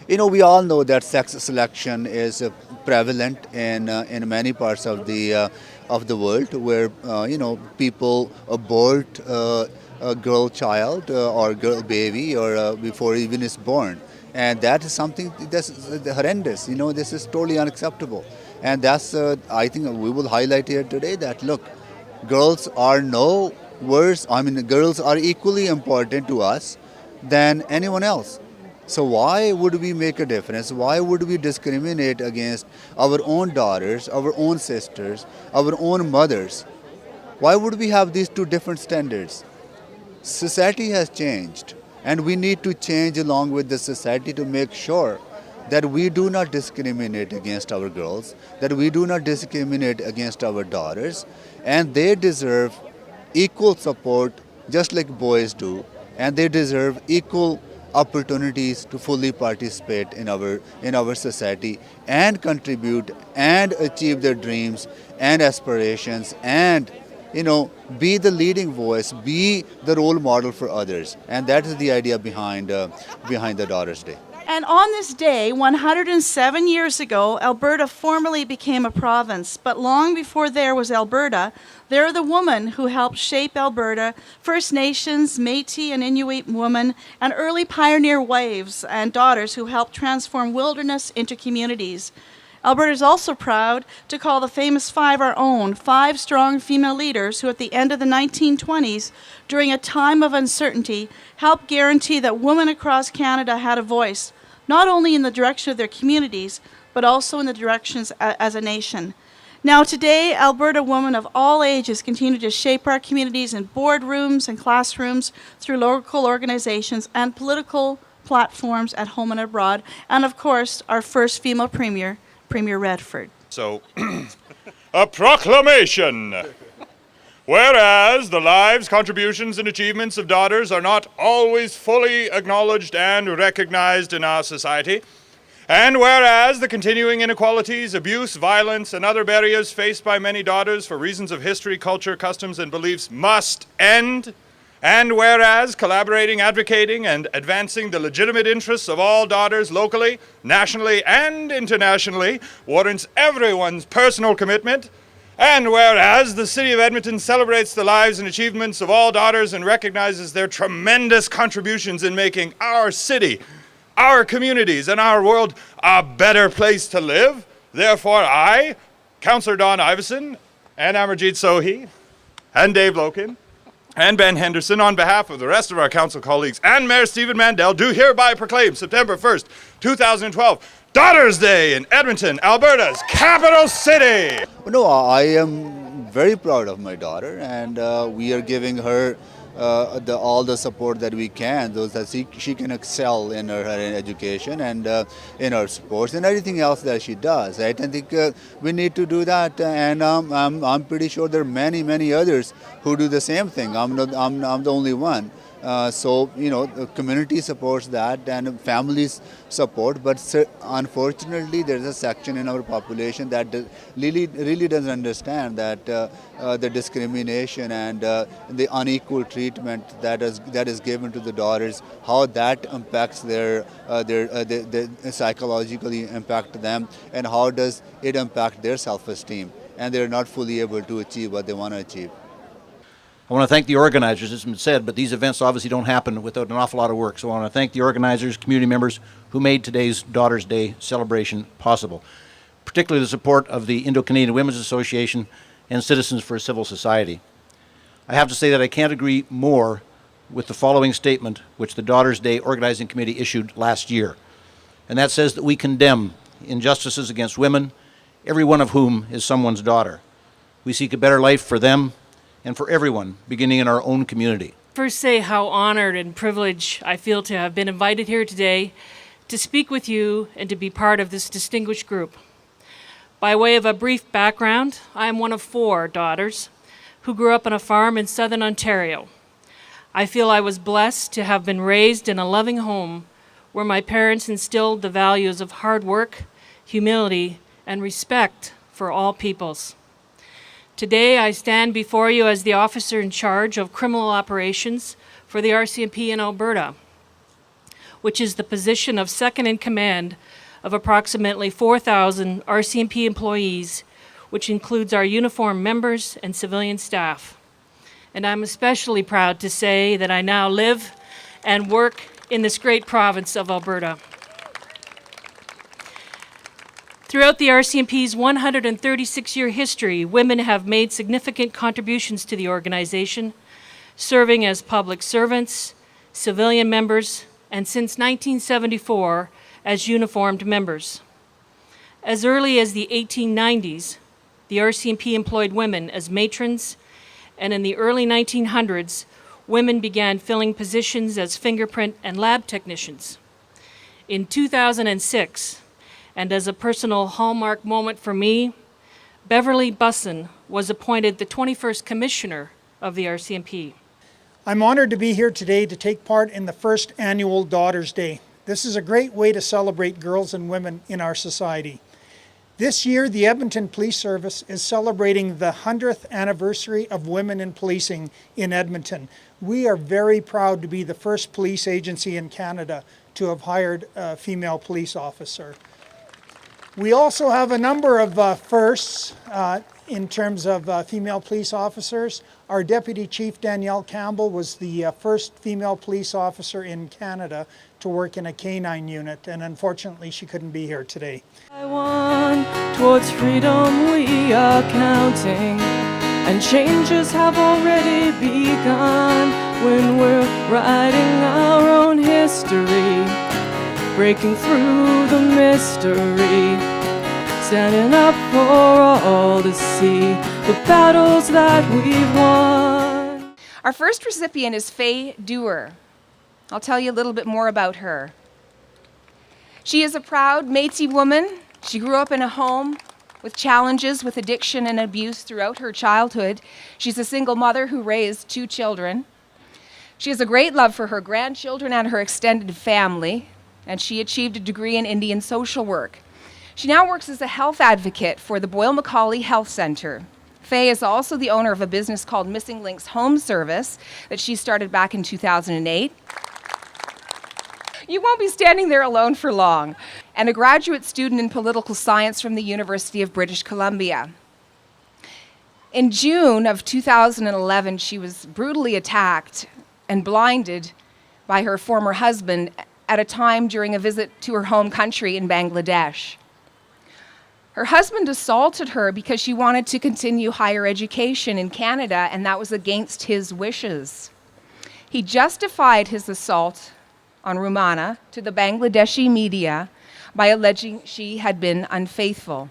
We all know that sex selection is prevalent in many parts of the world where people abort a girl child or girl baby or before even is born, and that is something that's horrendous. This is totally unacceptable, and that's I think we will highlight here today that look, girls are no worse. I mean, girls are equally important to us than anyone else. So why would we make a difference? Why would we discriminate against our own daughters, our own sisters, our own mothers? Why would we have these two different standards? Society has changed, and we need to change along with the society to make sure that we do not discriminate against our girls, that we do not discriminate against our daughters, and they deserve equal support just like boys do, and they deserve equal opportunities to fully participate in our society and contribute and achieve their dreams and aspirations and be the leading voice, be the role model for others, and that is the idea behind the Daughters Day. And on this day, 107 years ago, Alberta formally became a province. But long before there was Alberta, there are the women who helped shape Alberta, First Nations, Métis and Inuit women, and early pioneer wives and daughters who helped transform wilderness into communities. Alberta is also proud to call the famous five our own, five strong female leaders who at the end of the 1920s, during a time of uncertainty, helped guarantee that women across Canada had a voice, not only in the direction of their communities, but also in the directions as a nation. Now today, Alberta women of all ages continue to shape our communities in boardrooms and classrooms through local organizations and political platforms at home and abroad, and of course, our first female premier, Premier Redford. So, a proclamation. Whereas the lives, contributions, and achievements of daughters are not always fully acknowledged and recognized in our society, and whereas the continuing inequalities, abuse, violence, and other barriers faced by many daughters for reasons of history, culture, customs, and beliefs must end, and whereas collaborating, advocating, and advancing the legitimate interests of all daughters locally, nationally, and internationally warrants everyone's personal commitment, and whereas the City of Edmonton celebrates the lives and achievements of all daughters and recognizes their tremendous contributions in making our city, our communities, and our world a better place to live, therefore I, Councillor Don Iveson, and Amarjeet Sohi, and Dave Loken, and Ben Henderson, on behalf of the rest of our council colleagues and Mayor Stephen Mandel, do hereby proclaim September 1st, 2012, Daughters Day in Edmonton, Alberta's capital city. No, I am very proud of my daughter, and we are giving her all the support that we can, so that she can excel in her education and in her sports and everything else that she does. Right? I think we need to do that, and I'm pretty sure there are many others who do the same thing. I'm the only one. So the community supports that and families support, but unfortunately there's a section in our population that really doesn't understand that the discrimination and the unequal treatment that is given to the daughters, how that impacts their psychologically impact them, and how does it impact their self-esteem, and they're not fully able to achieve what they want to achieve. I want to thank the organizers, as has been said, but these events obviously don't happen without an awful lot of work. So I want to thank the organizers, community members who made today's Daughters Day celebration possible, particularly the support of the Indo-Canadian Women's Association and Citizens for a Civil Society. I have to say that I can't agree more with the following statement which the Daughters Day Organizing Committee issued last year. And that says that we condemn injustices against women, every one of whom is someone's daughter. We seek a better life for them and for everyone, beginning in our own community. First say how honored and privileged I feel to have been invited here today to speak with you and to be part of this distinguished group. By way of a brief background, I am one of 4 daughters who grew up on a farm in southern Ontario. I feel I was blessed to have been raised in a loving home where my parents instilled the values of hard work, humility, and respect for all peoples. Today, I stand before you as the officer in charge of criminal operations for the RCMP in Alberta. which is the position of second in command of approximately 4,000 RCMP employees, which includes our uniformed members and civilian staff. And I'm especially proud to say that I now live and work in this great province of Alberta. Throughout the RCMP's 136-year history, women have made significant contributions to the organization, serving as public servants, civilian members, and since 1974, as uniformed members. As early as the 1890s, the RCMP employed women as matrons, and in the early 1900s, women began filling positions as fingerprint and lab technicians. In 2006, and as a personal hallmark moment for me, Beverly Busson was appointed the 21st Commissioner of the RCMP. I'm honored to be here today to take part in the first annual Daughters' Day. This is a great way to celebrate girls and women in our society. This year, the Edmonton Police Service is celebrating the 100th anniversary of women in policing in Edmonton. We are very proud to be the first police agency in Canada to have hired a female police officer. We also have a number of firsts in terms of female police officers. Our Deputy Chief Danielle Campbell was the first female police officer in Canada to work in a canine unit, and unfortunately she couldn't be here today. I won, towards freedom we are counting, and changes have already begun when we're writing our own history, breaking through the mystery, standing up for all to see the battles that we've won. Our first recipient is Faye Dewar. I'll tell you a little bit more about her. She is a proud Métis woman. She grew up in a home with challenges with addiction and abuse throughout her childhood. She's a single mother who raised 2 children. She has a great love for her grandchildren and her extended family, and she achieved a degree in Indian social work. She now works as a health advocate for the Boyle-McCauley Health Centre. Faye is also the owner of a business called Missing Links Home Service that she started back in 2008. You won't be standing there alone for long. And a graduate student in political science from the University of British Columbia. In June of 2011, she was brutally attacked and blinded by her former husband at a time during a visit to her home country in Bangladesh. Her husband assaulted her because she wanted to continue higher education in Canada, and that was against his wishes. He justified his assault on Rumana to the Bangladeshi media by alleging she had been unfaithful.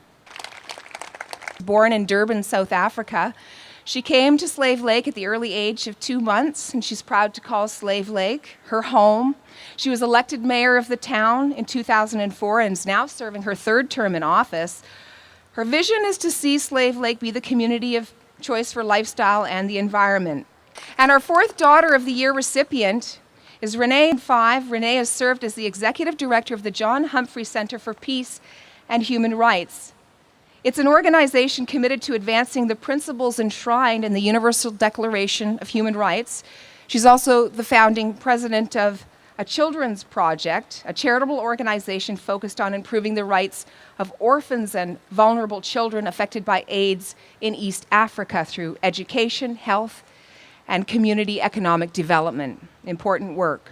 Born in Durban, South Africa, she came to Slave Lake at the early age of 2 months, and she's proud to call Slave Lake her home. She was elected mayor of the town in 2004 and is now serving her 3rd term in office. Her vision is to see Slave Lake be the community of choice for lifestyle and the environment. And our 4th Daughter of the Year recipient is Renee 5. Renee has served as the executive director of the John Humphrey Centre for Peace and Human Rights. It's an organization committed to advancing the principles enshrined in the Universal Declaration of Human Rights. She's also the founding president of a children's project, a charitable organization focused on improving the rights of orphans and vulnerable children affected by AIDS in East Africa through education, health, and community economic development. Important work.